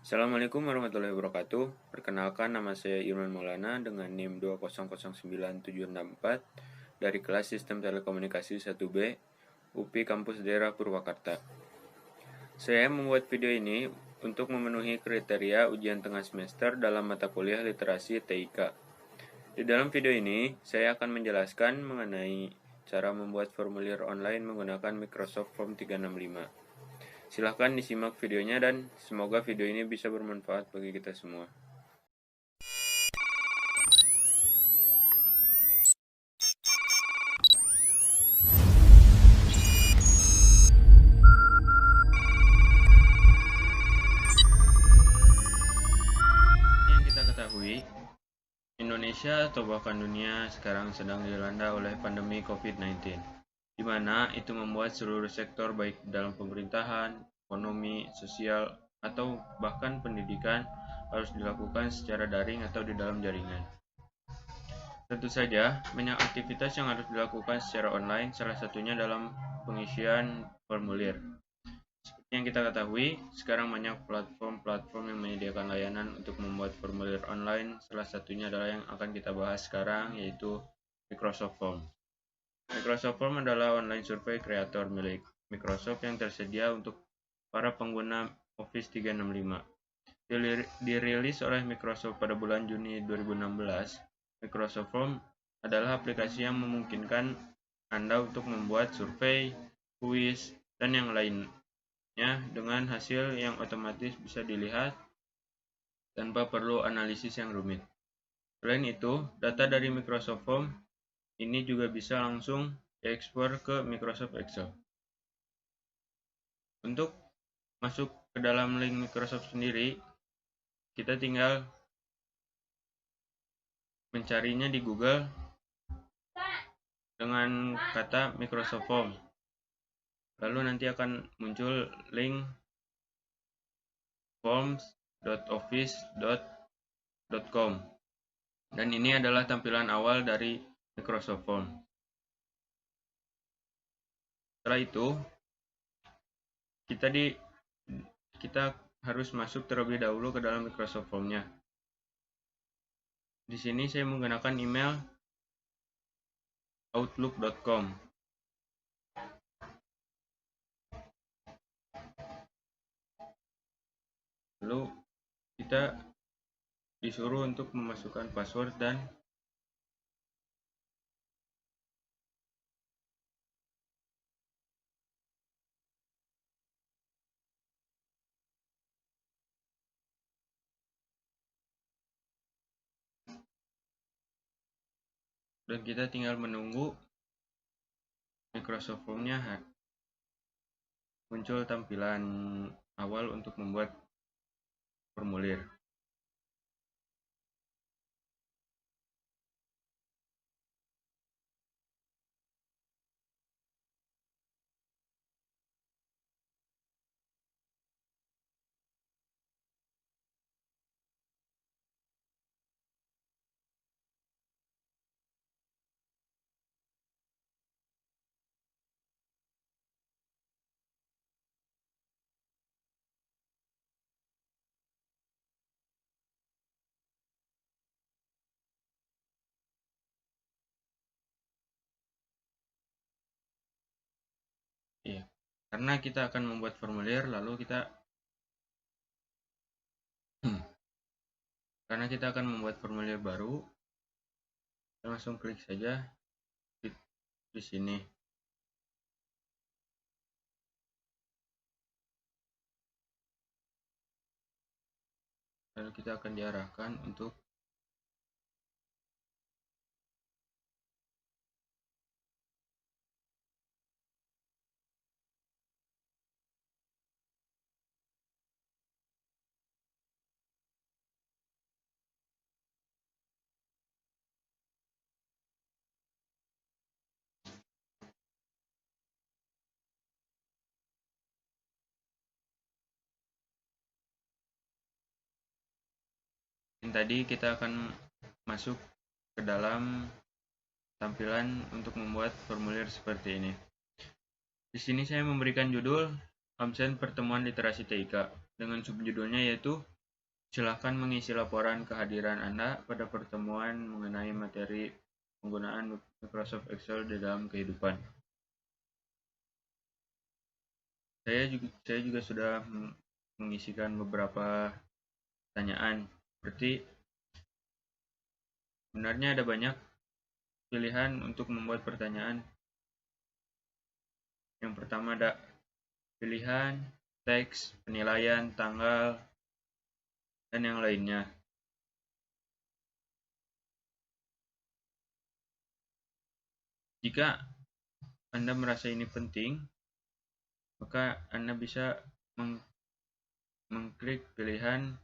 Assalamualaikum warahmatullahi wabarakatuh. Perkenalkan, nama saya Irman Maulana dengan NIM 2009764 dari kelas Sistem Telekomunikasi 1B UPI Kampus Daerah Purwakarta. Saya membuat video ini untuk memenuhi kriteria ujian tengah semester dalam mata kuliah literasi TIK. Di dalam video ini, saya akan menjelaskan mengenai cara membuat formulir online menggunakan Microsoft Form 365. Silahkan disimak videonya dan semoga video ini bisa bermanfaat bagi kita semua. Yang kita ketahui, Indonesia atau bahkan dunia sekarang sedang dilanda oleh pandemi COVID-19, di mana itu membuat seluruh sektor baik dalam pemerintahan, ekonomi, sosial, atau bahkan pendidikan harus dilakukan secara daring atau di dalam jaringan. Tentu saja, banyak aktivitas yang harus dilakukan secara online, salah satunya dalam pengisian formulir. Seperti yang kita ketahui, sekarang banyak platform-platform yang menyediakan layanan untuk membuat formulir online. Salah satunya adalah yang akan kita bahas sekarang, yaitu Microsoft Form. Microsoft Form adalah online survei kreator milik Microsoft yang tersedia untuk para pengguna Office 365. Dirilis oleh Microsoft pada bulan Juni 2016, Microsoft Form adalah aplikasi yang memungkinkan Anda untuk membuat survei, kuis, dan yang lainnya dengan hasil yang otomatis bisa dilihat tanpa perlu analisis yang rumit. Selain itu, data dari Microsoft Form ini juga bisa langsung diekspor ke Microsoft Excel. Untuk masuk ke dalam link Microsoft sendiri, kita tinggal mencarinya di Google dengan kata Microsoft Form. Lalu nanti akan muncul link forms.office.com. Dan ini adalah tampilan awal dari Microsoft Form. Setelah itu, kita harus masuk terlebih dahulu ke dalam Microsoft Form-nya. Di sini saya menggunakan email outlook.com. Lalu kita disuruh untuk memasukkan password dan kita tinggal menunggu Microsoft Form-nya muncul tampilan awal untuk membuat formulir. Iya, karena kita akan membuat formulir, lalu kita baru, kita langsung klik saja di sini. Lalu kita akan diarahkan untuk tadi kita akan masuk ke dalam tampilan untuk membuat formulir seperti ini. Di sini saya memberikan judul absen pertemuan literasi TIK dengan subjudulnya yaitu Silakan mengisi laporan kehadiran Anda pada pertemuan mengenai materi penggunaan Microsoft Excel di dalam kehidupan. Saya juga sudah mengisikan beberapa pertanyaan, seperti sebenarnya ada banyak pilihan untuk membuat pertanyaan. Yang pertama ada pilihan, teks, penilaian, tanggal, dan yang lainnya. Jika Anda merasa ini penting, maka Anda bisa mengklik pilihan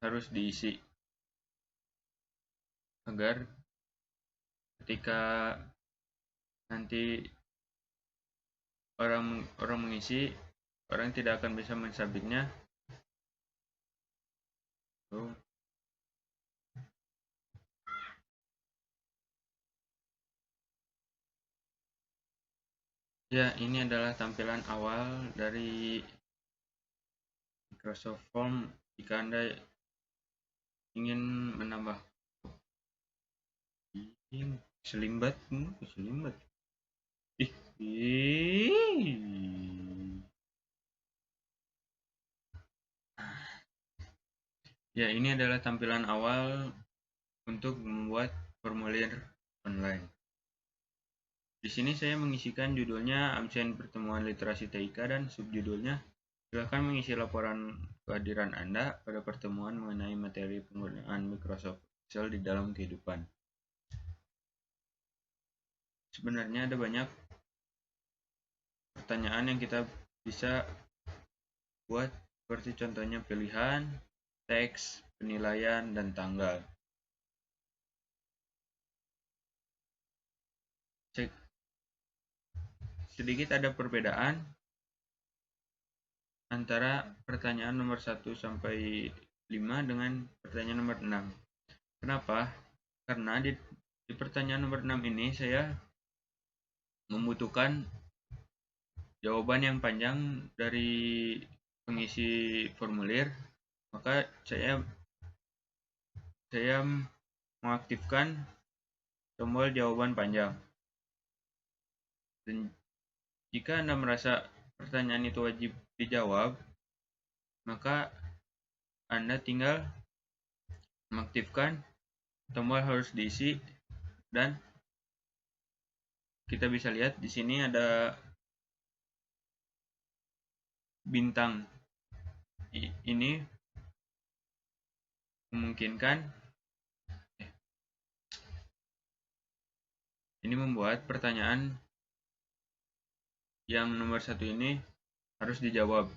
harus diisi, agar ketika nanti orang mengisi, orang tidak akan bisa mensubmitnya. Ya, ini adalah tampilan awal dari Microsoft Form. Jika Anda ingin menambah selimbat. Ya, ini adalah tampilan awal untuk membuat formulir online. Di sini saya mengisikan judulnya absen pertemuan literasi TIK dan subjudulnya silakan mengisi laporan kehadiran Anda pada pertemuan mengenai materi penggunaan Microsoft Excel di dalam kehidupan. Sebenarnya ada banyak pertanyaan yang kita bisa buat, seperti contohnya pilihan, teks, penilaian, dan tanggal. Sedikit ada perbedaan antara pertanyaan nomor 1 sampai 5 dengan pertanyaan nomor 6. Kenapa? Karena di pertanyaan nomor 6 ini saya membutuhkan jawaban yang panjang dari pengisi formulir, maka saya mengaktifkan tombol jawaban panjang. Dan jika Anda merasa pertanyaan itu wajib dijawab, maka Anda tinggal mengaktifkan tombol harus diisi, dan kita bisa lihat di sini ada bintang. Ini memungkinkan ini membuat pertanyaan yang nomor 1 ini harus dijawab.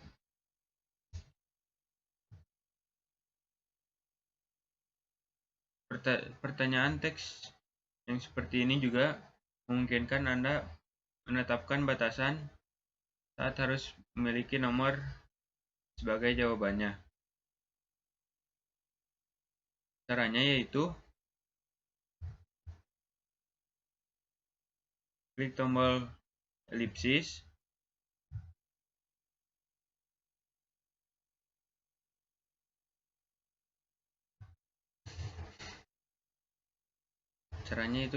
Pertanyaan teks yang seperti ini juga memungkinkan Anda menetapkan batasan saat harus memiliki nomor sebagai jawabannya. Caranya yaitu klik tombol elipsis,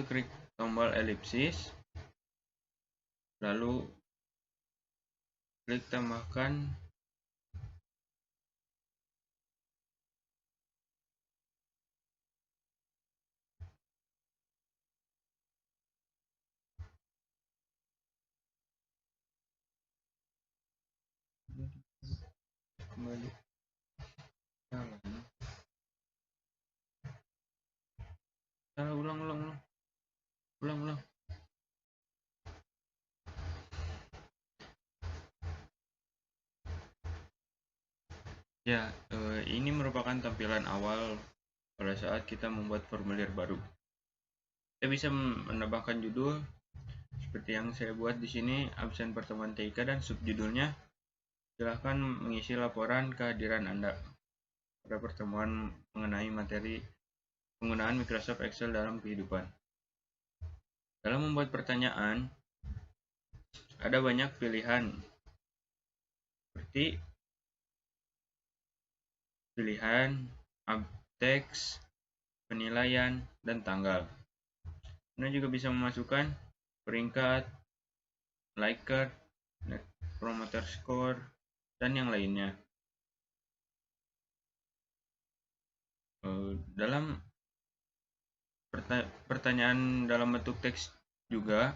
klik tombol elipsis, lalu klik tambahkan kembali. Ulang. Ya, ini merupakan tampilan awal pada saat kita membuat formulir baru. Kita bisa menambahkan judul seperti yang saya buat di sini, absen pertemuan TIK, dan subjudulnya silakan mengisi laporan kehadiran Anda pada pertemuan mengenai materi penggunaan Microsoft Excel dalam kehidupan. Dalam membuat pertanyaan, ada banyak pilihan, seperti pilihan, teks, penilaian, dan tanggal. Anda juga bisa memasukkan peringkat, Likert, Net Promoter Score, dan yang lainnya. Dalam pertanyaan dalam bentuk teks juga,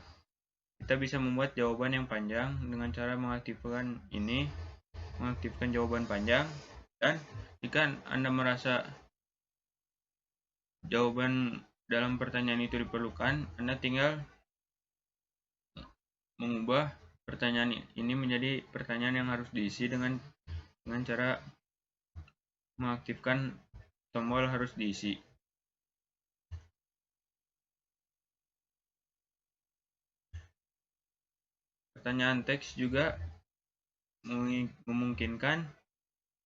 kita bisa membuat jawaban yang panjang dengan cara mengaktifkan jawaban panjang. Dan jika Anda merasa jawaban dalam pertanyaan itu diperlukan, Anda tinggal mengubah pertanyaan ini menjadi pertanyaan yang harus diisi dengan cara mengaktifkan tombol harus diisi. Pertanyaan teks juga memungkinkan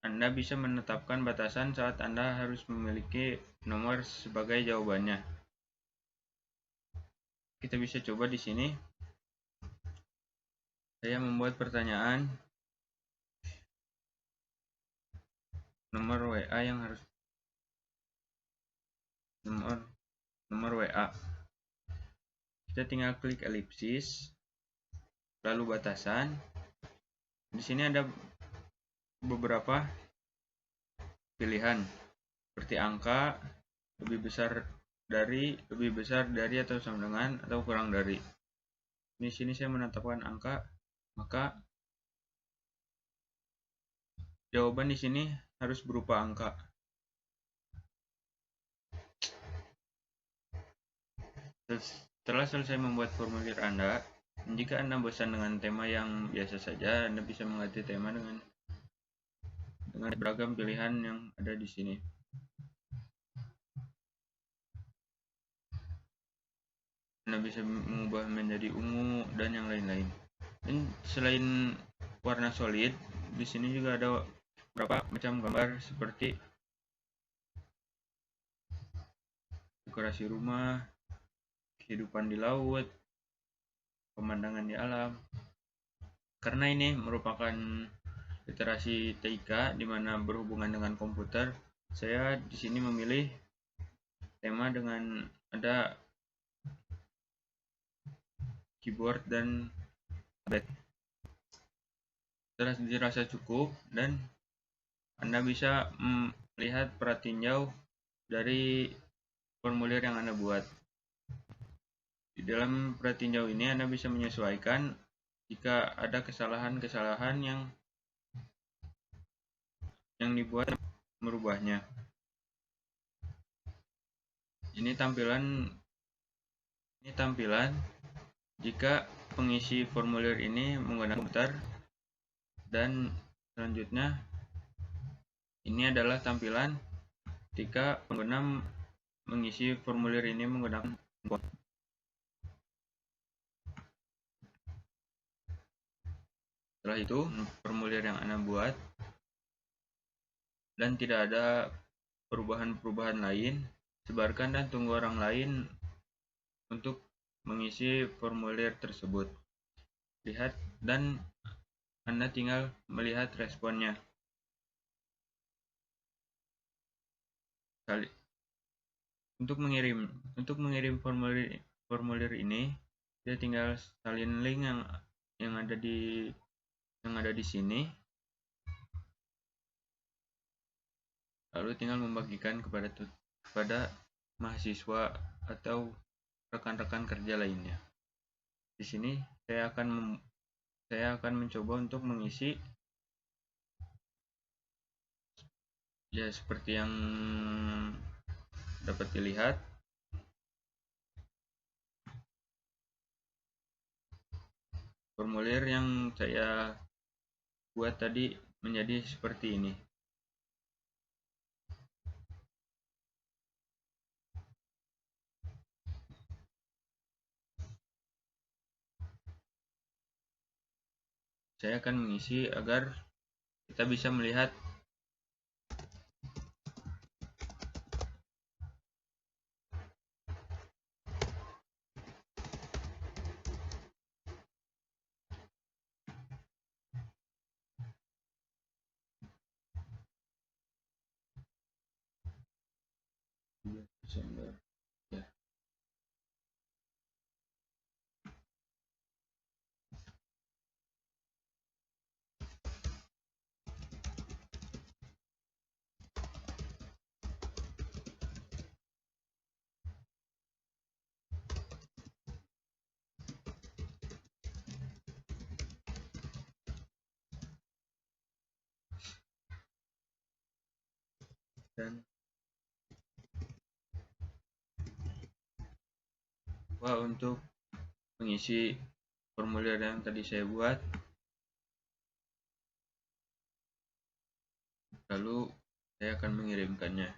Anda bisa menetapkan batasan saat Anda harus memiliki nomor sebagai jawabannya. Kita bisa coba di sini. Saya membuat pertanyaan nomor WA yang harus nomor WA. Kita tinggal klik elipsis, lalu batasan. Di sini ada beberapa pilihan seperti angka, lebih besar dari atau sama dengan atau kurang dari. Di sini saya menetapkan angka, maka jawaban di sini harus berupa angka. Setelah selesai membuat formulir Anda, jika Anda bosan dengan tema yang biasa saja, Anda bisa mengganti tema dengan beragam pilihan yang ada di sini. Anda bisa mengubah menjadi ungu dan yang lain-lain. Dan selain warna solid, di sini juga ada beberapa macam gambar seperti dekorasi rumah, kehidupan di laut, pemandangan di alam. Karena ini merupakan literasi TIK di mana berhubungan dengan komputer, saya di sini memilih tema dengan ada keyboard dan tablet. Setelah dirasa cukup dan Anda bisa melihat pratinjau dari formulir yang Anda buat. Di dalam pratinjau ini Anda bisa menyesuaikan jika ada kesalahan-kesalahan yang dibuat merubahnya. Ini tampilan jika pengisi formulir ini menggunakan komputer, dan selanjutnya ini adalah tampilan jika pengguna mengisi formulir ini menggunakan handphone. Setelah itu, formulir yang Anda buat dan tidak ada perubahan-perubahan lain, sebarkan dan tunggu orang lain untuk mengisi formulir tersebut. Lihat dan Anda tinggal melihat responnya. Untuk mengirim formulir ini, kita tinggal salin link yang ada di sini. Lalu tinggal membagikan kepada mahasiswa atau rekan-rekan kerja lainnya. Di sini saya akan mencoba untuk mengisi ya seperti yang dapat dilihat. Formulir yang saya buat tadi menjadi seperti ini. Saya akan mengisi agar kita bisa melihat Desember ya. Dan untuk mengisi formulir yang tadi saya buat, lalu saya akan mengirimkannya.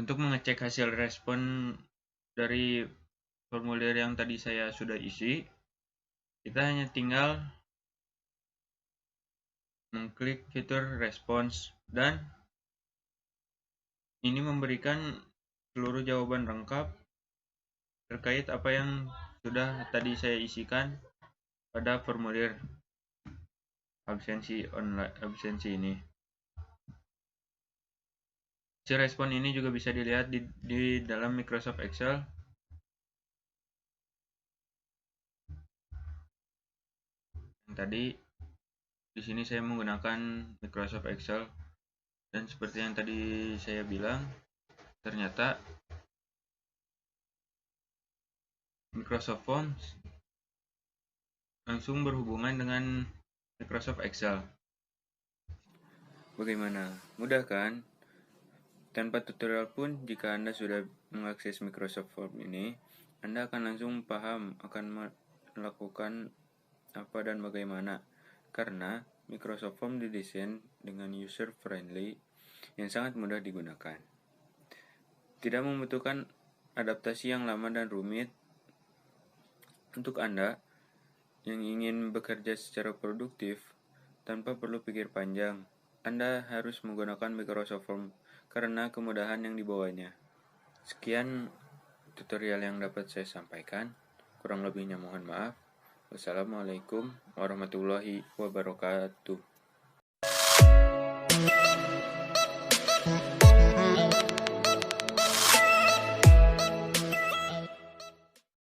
Untuk mengecek hasil respon dari formulir yang tadi saya sudah isi, kita hanya tinggal mengklik fitur response, dan ini memberikan seluruh jawaban lengkap terkait apa yang sudah tadi saya isikan pada formulir absensi ini. Si respon ini juga bisa dilihat di dalam Microsoft Excel. Tadi di sini saya menggunakan Microsoft Excel, dan seperti yang tadi saya bilang, ternyata Microsoft Forms langsung berhubungan dengan Microsoft Excel. Bagaimana? Mudah kan? Tanpa tutorial pun, jika Anda sudah mengakses Microsoft Forms ini, Anda akan langsung paham akan melakukan apa dan bagaimana. Karena Microsoft Forms didesain dengan user-friendly yang sangat mudah digunakan. Tidak membutuhkan adaptasi yang lama dan rumit. Untuk Anda yang ingin bekerja secara produktif tanpa perlu pikir panjang, Anda harus menggunakan Microsoft Forms karena kemudahan yang dibawanya. Sekian tutorial yang dapat saya sampaikan. Kurang lebihnya mohon maaf. Wassalamualaikum warahmatullahi wabarakatuh.